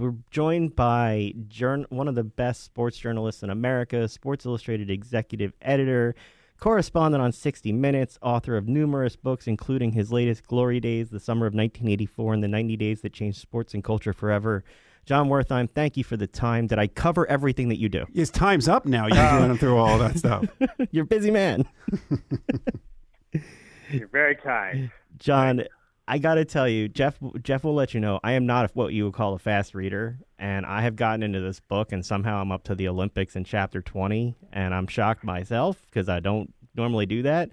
We're joined by one of the best sports journalists in America, Sports Illustrated executive editor, correspondent on 60 Minutes, author of numerous books, including his latest, Glory Days, the Summer of 1984, and the 90 Days That Changed Sports and Culture Forever. Jon Wertheim, thank you for the time. Did I cover everything that you do? His time's up now. You're running through all that stuff. You're a busy man. You're very kind. Jon, I got to tell you, Jeff will let you know, I am not what you would call a fast reader, and I have gotten into this book, and somehow I'm up to the Olympics in chapter 20, and I'm shocked myself because I don't normally do that.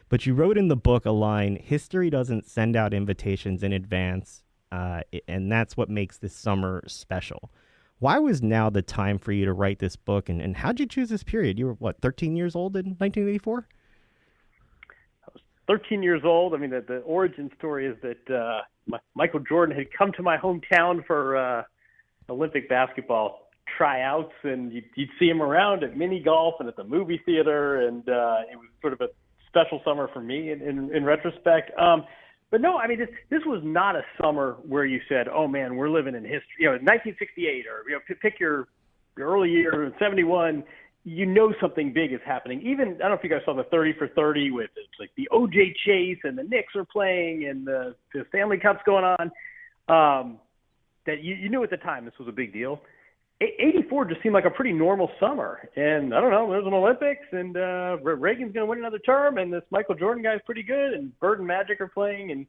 But you wrote in the book a line, history doesn't send out invitations in advance, and that's what makes this summer special. Why was now the time for you to write this book, and how'd you choose this period? You were, 13 years old in 1984? 13 years old. I mean, the origin story is that Michael Jordan had come to my hometown for Olympic basketball tryouts, and you'd see him around at mini golf and at the movie theater, and it was sort of a special summer for me in retrospect. But no, I mean, this was not a summer where you said, oh, man, we're living in history. 1968 or, pick your early year in 71, something big is happening. Even, I don't know if you guys saw the 30 for 30 with it's like the O.J. Chase and the Knicks are playing and the Stanley Cup's going on, that you knew at the time this was a big deal. 84 just seemed like a pretty normal summer. And I don't know, there's an Olympics and Reagan's going to win another term and this Michael Jordan guy is pretty good and Bird and Magic are playing. And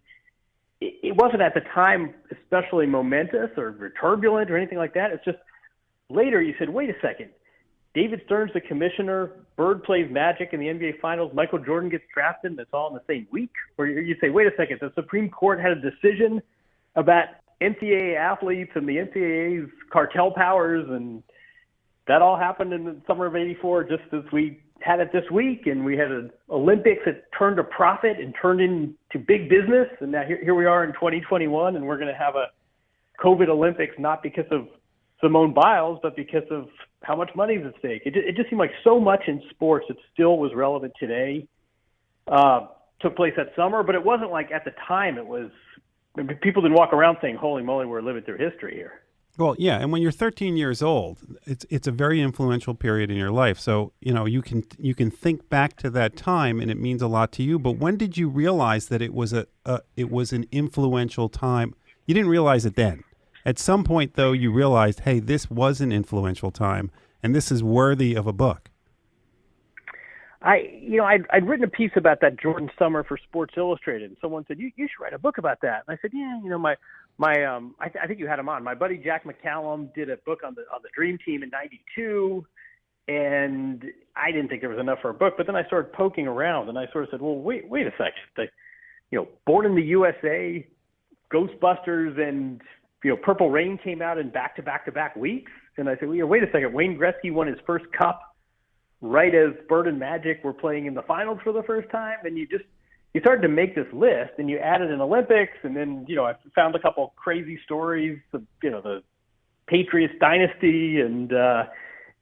it wasn't at the time especially momentous or turbulent or anything like that. It's just later you said, wait a second. David Stern's the commissioner, Bird plays Magic in the NBA Finals, Michael Jordan gets drafted, and it's all in the same week? Or you say, wait a second, the Supreme Court had a decision about NCAA athletes and the NCAA's cartel powers, and that all happened in the summer of 84 just as we had it this week, and we had an Olympics that turned a profit and turned into big business, and now here we are in 2021, and we're going to have a COVID Olympics not because of Simone Biles, but because of how much money is at stake. It just seemed like so much in sports that still was relevant today took place that summer, but it wasn't like at the time people didn't walk around saying, holy moly, we're living through history here. Well, yeah, and when you're 13 years old, it's a very influential period in your life. So, you can think back to that time and it means a lot to you, but when did you realize that it was an influential time? You didn't realize it then. At some point, though, you realized, hey, this was an influential time, and this is worthy of a book. I'd written a piece about that Jordan summer for Sports Illustrated, and someone said, you should write a book about that. And I said, I think you had him on. My buddy Jack McCallum did a book on the Dream Team in '92, and I didn't think there was enough for a book. But then I started poking around, and I sort of said, well, wait a second. Born in the USA, Ghostbusters, and Purple Rain came out in back-to-back weeks. And I said, wait a second. Wayne Gretzky won his first cup right as Bird and Magic were playing in the finals for the first time. And you started to make this list, and you added an Olympics. And then, I found a couple crazy stories of, the Patriots dynasty. And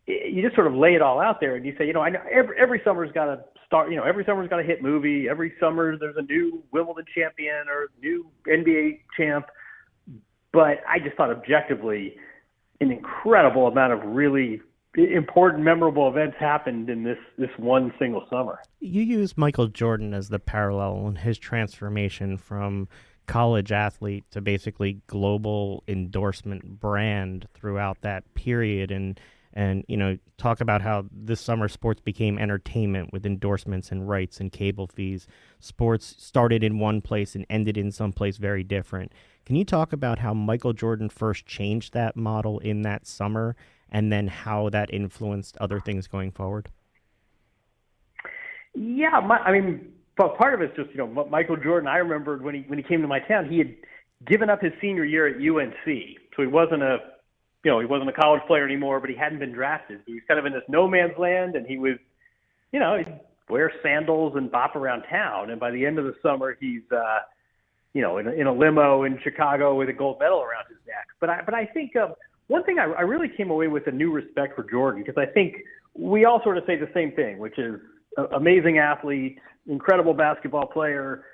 you just sort of lay it all out there. And you say, I know every summer's got to start, every summer's got a hit movie. Every summer there's a new Wimbledon champion or new NBA champ. But I just thought objectively an incredible amount of really important, memorable events happened in this one single summer. You use Michael Jordan as the parallel in his transformation from college athlete to basically global endorsement brand throughout that period. And talk about how this summer sports became entertainment with endorsements and rights and cable fees. Sports started in one place and ended in some place very different. Can you talk about how Michael Jordan first changed that model in that summer and then how that influenced other things going forward? Yeah, part of it's just, Michael Jordan, I remembered when he came to my town, he had given up his senior year at UNC. So he wasn't a college player anymore, but he hadn't been drafted. He was kind of in this no man's land, and he was, he'd wear sandals and bop around town. And by the end of the summer, he's, in a limo in Chicago with a gold medal around his neck. But I think one thing I really came away with a new respect for Jordan, because I think we all sort of say the same thing, which is amazing athlete, incredible basketball player.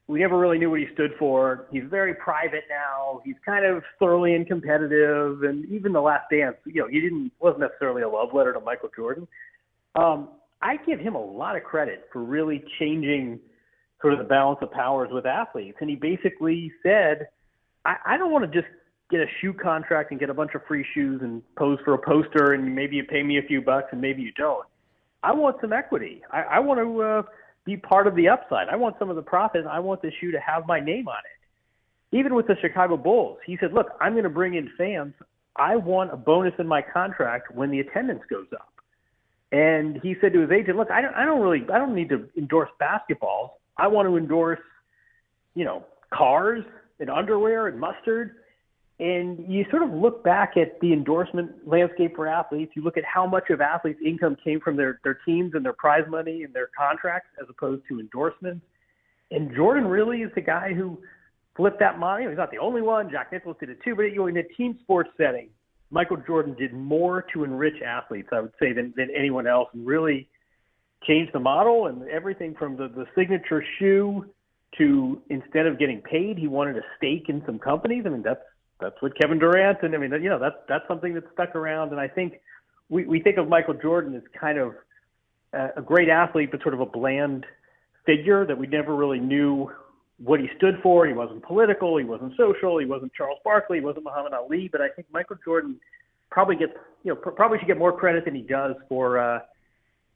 we never really knew what he stood for. He's very private now. He's kind of thoroughly uncompetitive, and even The Last Dance, wasn't necessarily a love letter to Michael Jordan. I give him a lot of credit for really changing sort of the balance of powers with athletes. And he basically said, I don't want to just get a shoe contract and get a bunch of free shoes and pose for a poster, and maybe you pay me a few bucks and maybe you don't. I want some equity. I want to be part of the upside. I want some of the profit. I want the shoe to have my name on it. Even with the Chicago Bulls, he said, look, I'm going to bring in fans. I want a bonus in my contract when the attendance goes up. And he said to his agent, look, I don't need to endorse basketballs. I want to endorse, cars and underwear and mustard. And you sort of look back at the endorsement landscape for athletes. You look at how much of athletes' income came from their teams and their prize money and their contracts as opposed to endorsements. And Jordan really is the guy who flipped that model. He's not the only one. Jack Nicklaus did it too. But in a team sports setting, Michael Jordan did more to enrich athletes, I would say, than anyone else, and really changed the model. And everything from the signature shoe to, instead of getting paid, he wanted a stake in some companies. I mean, that's what Kevin Durant, and that's something that's stuck around. And I think we think of Michael Jordan as kind of a great athlete, but sort of a bland figure that we never really knew what he stood for. He wasn't political, he wasn't social, he wasn't Charles Barkley, he wasn't Muhammad Ali. But I think Michael Jordan probably should get more credit than he does for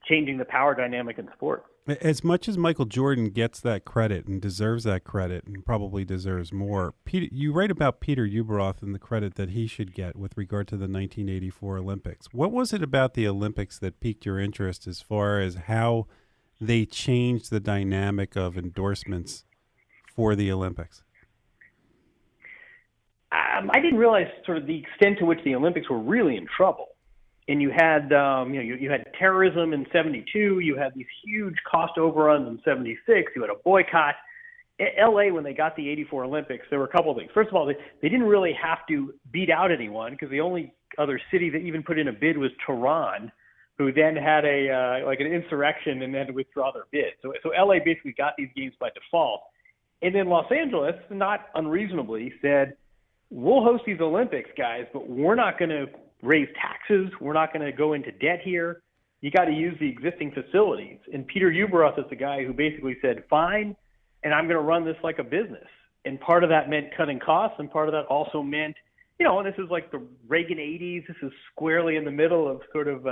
changing the power dynamic in sports. As much as Michael Jordan gets that credit and deserves that credit and probably deserves more, you write about Peter Ueberroth and the credit that he should get with regard to the 1984 Olympics. What was it about the Olympics that piqued your interest as far as how they changed the dynamic of endorsements for the Olympics? I didn't realize sort of the extent to which the Olympics were really in trouble. And you had, you had terrorism in '72. You had these huge cost overruns in '76. You had a boycott. L.A., when they got the '84 Olympics, there were a couple of things. First of all, they didn't really have to beat out anyone because the only other city that even put in a bid was Tehran, who then had an insurrection and had to withdraw their bid. So L.A. basically got these games by default. And then Los Angeles, not unreasonably, said, we'll host these Olympics, guys, but we're not going to raise taxes. We're not going to go into debt here. You got to use the existing facilities. And Peter Ueberroth is the guy who basically said, fine, and I'm going to run this like a business. And part of that meant cutting costs, and part of that also meant, and this is like the Reagan 80s. This is squarely in the middle of sort of,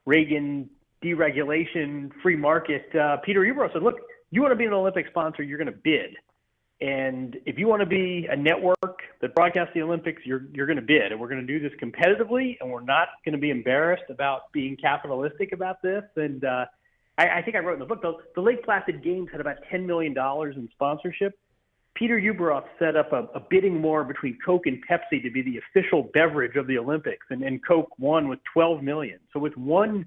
Reagan deregulation, free market. Peter Ueberroth said, look, you want to be an Olympic sponsor, you're going to bid. And if you want to be a network that broadcasts the Olympics, you're going to bid. And we're going to do this competitively, and we're not going to be embarrassed about being capitalistic about this. And I think I wrote in the book, the Lake Placid Games had about $10 million in sponsorship. Peter Ueberroth set up a bidding war between Coke and Pepsi to be the official beverage of the Olympics, and Coke won with $12 million. So with one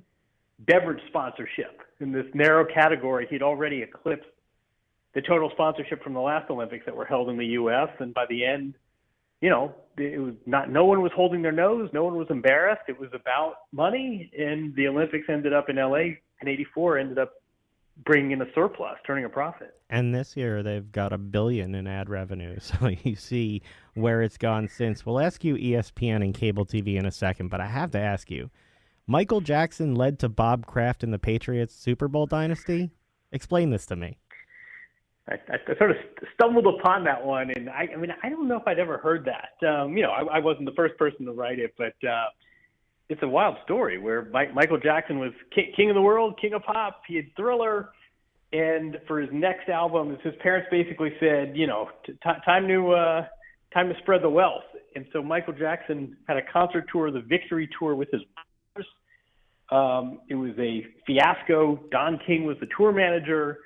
beverage sponsorship in this narrow category, he'd already eclipsed the total sponsorship from the last Olympics that were held in the U.S. And by the end, it was no one was holding their nose. No one was embarrassed. It was about money. And the Olympics ended up in L.A. in '84, ended up bringing in a surplus, turning a profit. And this year they've got $1 billion in ad revenue. So you see where it's gone since. We'll ask you ESPN and cable TV in a second, but I have to ask you, Michael Jackson led to Bob Kraft and the Patriots Super Bowl dynasty? Explain this to me. I sort of stumbled upon that one, and I don't know if I'd ever heard that. I wasn't the first person to write it, but it's a wild story where Michael Jackson was king of the world, king of pop. He had Thriller, and for his next album, his parents basically said, time to spread the wealth. And so Michael Jackson had a concert tour, the Victory Tour, with his brothers. It was a fiasco. Don King was the tour manager.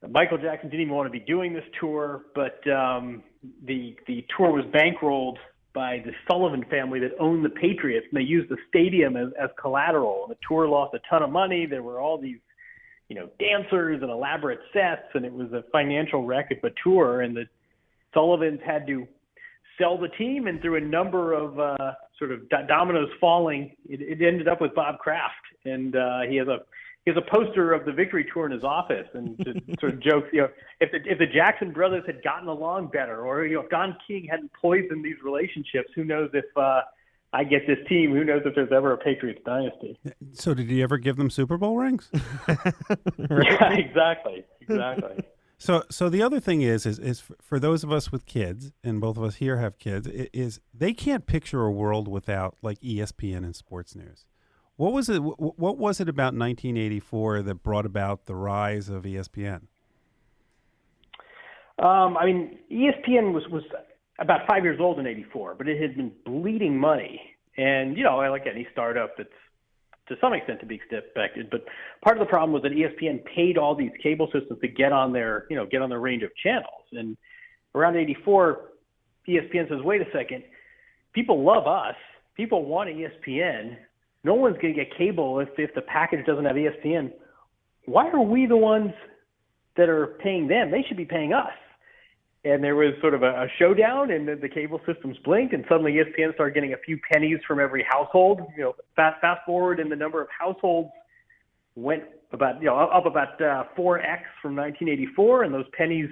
Michael Jackson didn't even want to be doing this tour, but the tour was bankrolled by the Sullivan family that owned the Patriots, and they used the stadium as collateral. And the tour lost a ton of money. There were all these, dancers and elaborate sets, and it was a financial wreck of a tour. And the Sullivans had to sell the team, and through a number of sort of dominoes falling, it ended up with Bob Kraft, and he has a he has a poster of the victory tour in his office, and just sort of jokes, if the Jackson brothers had gotten along better, or if Don King hadn't poisoned these relationships, who knows if I get this team? Who knows if there's ever a Patriots dynasty? So did he ever give them Super Bowl rings? Yeah, exactly. So the other thing is for those of us with kids, and both of us here have kids, is they can't picture a world without like ESPN and sports news. What was it about 1984 that brought about the rise of ESPN? ESPN was about 5 years old in '84, but it had been bleeding money. And, like any startup, it's to some extent to be expected. But part of the problem was that ESPN paid all these cable systems to get on their range of channels. And around '84, ESPN says, wait a second, people love us. People want ESPN. No one's going to get cable if the package doesn't have ESPN. Why are we the ones that are paying them? They should be paying us. And there was sort of a showdown, and the cable systems blinked, and suddenly ESPN started getting a few pennies from every household. Fast forward, and the number of households went up about 4x from 1984, and those pennies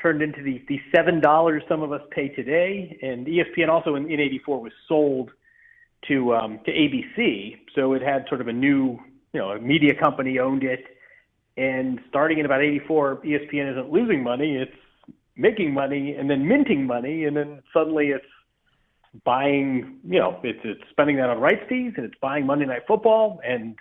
turned into the $7 some of us pay today. And ESPN also in '84 was sold to ABC, so it had sort of a new a media company owned it. And starting in about '84, ESPN isn't losing money; it's making money and then minting money, and then suddenly it's buying, it's spending that on rights fees, and it's buying Monday Night Football. And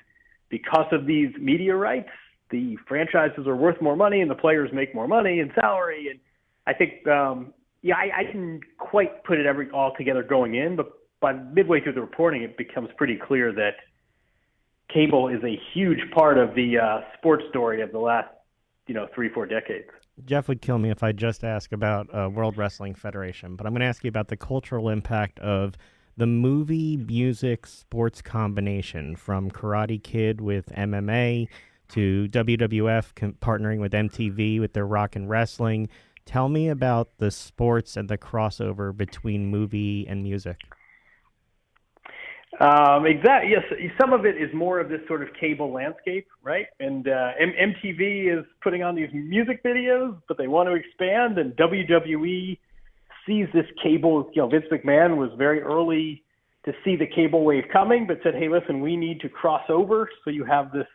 because of these media rights, the franchises are worth more money and the players make more money in salary. And I think, I didn't quite put it all together going in, but by midway through the reporting, it becomes pretty clear that cable is a huge part of the sports story of the last, 3-4 decades. Jeff would kill me if I just ask about World Wrestling Federation, but I'm going to ask you about the cultural impact of the movie, music, sports combination, from Karate Kid with MMA to WWF partnering with MTV with their rock and wrestling. Tell me about the sports and the crossover between movie and music. Exactly. Yes, some of it is more of this sort of cable landscape, right? And MTV is putting on these music videos, but they want to expand. And WWE sees this cable. Vince McMahon was very early to see the cable wave coming, but said, "Hey, listen, we need to cross over." So you have this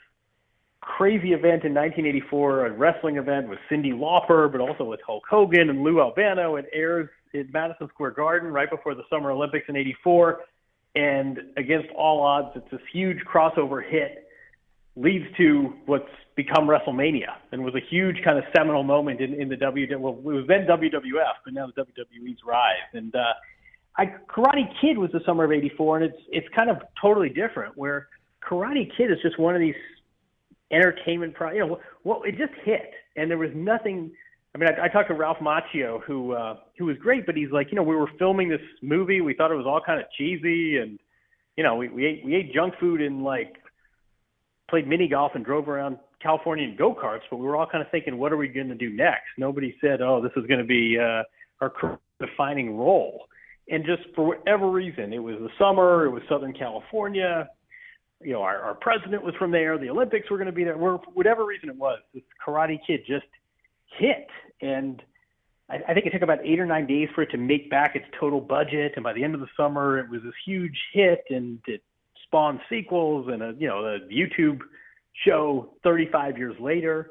crazy event in 1984, a wrestling event with Cyndi Lauper, but also with Hulk Hogan and Lou Albano. It airs in Madison Square Garden right before the Summer Olympics in '84. And against all odds, it's this huge crossover hit, leads to what's become WrestleMania, and was a huge kind of seminal moment in the it was then WWF, but now the WWE's rise. And Karate Kid was the summer of '84, and it's kind of totally different, where Karate Kid is just one of these entertainment it just hit, and there was nothing. I talked to Ralph Macchio, who was great, but he's like, we were filming this movie. We thought it was all kind of cheesy, and we ate junk food and played mini golf and drove around California in go-karts. But we were all kind of thinking, what are we going to do next? Nobody said, oh, this is going to be our career-defining role. And just for whatever reason, it was the summer, it was Southern California. Our president was from there. The Olympics were going to be there. For whatever reason it was, this Karate Kid just hit, and I think it took about 8 or 9 days for it to make back its total budget, and by the end of the summer it was this huge hit, and it spawned sequels and a YouTube show 35 years later.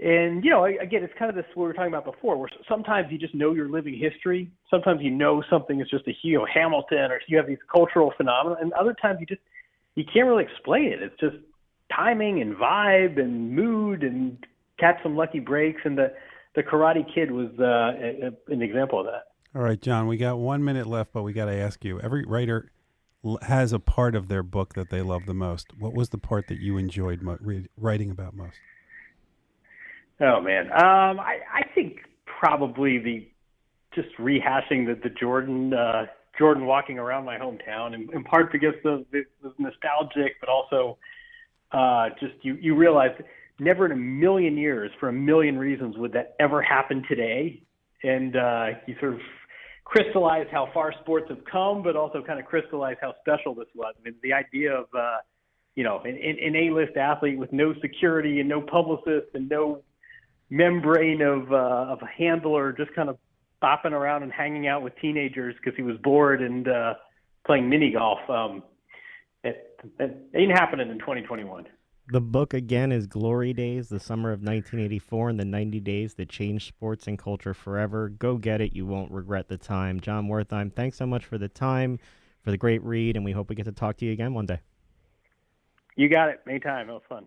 And again, it's kind of this what we were talking about before, where sometimes you just know you're living history, sometimes something is just a Hamilton, or you have these cultural phenomena, and other times you can't really explain it. It's just timing and vibe and mood and catch some lucky breaks, and the Karate Kid was an example of that. All right, John, we got 1 minute left, but we got to ask you. Every writer has a part of their book that they love the most. What was the part that you enjoyed writing about most? Oh man, I think probably just rehashing the Jordan walking around my hometown, in part because the nostalgic, but also just you realize never in a million years, for a million reasons, would that ever happen today. And you sort of crystallize how far sports have come, but also kind of crystallize how special this was. The idea of an A-list athlete with no security and no publicist and no membrane of a handler, just kind of bopping around and hanging out with teenagers because he was bored and playing mini golf. It ain't happening in 2021. The book, again, is Glory Days, the summer of 1984, and the 90 days that changed sports and culture forever. Go get it. You won't regret the time. Jon Wertheim, thanks so much for the time, for the great read, and we hope we get to talk to you again one day. You got it. Anytime. It was fun.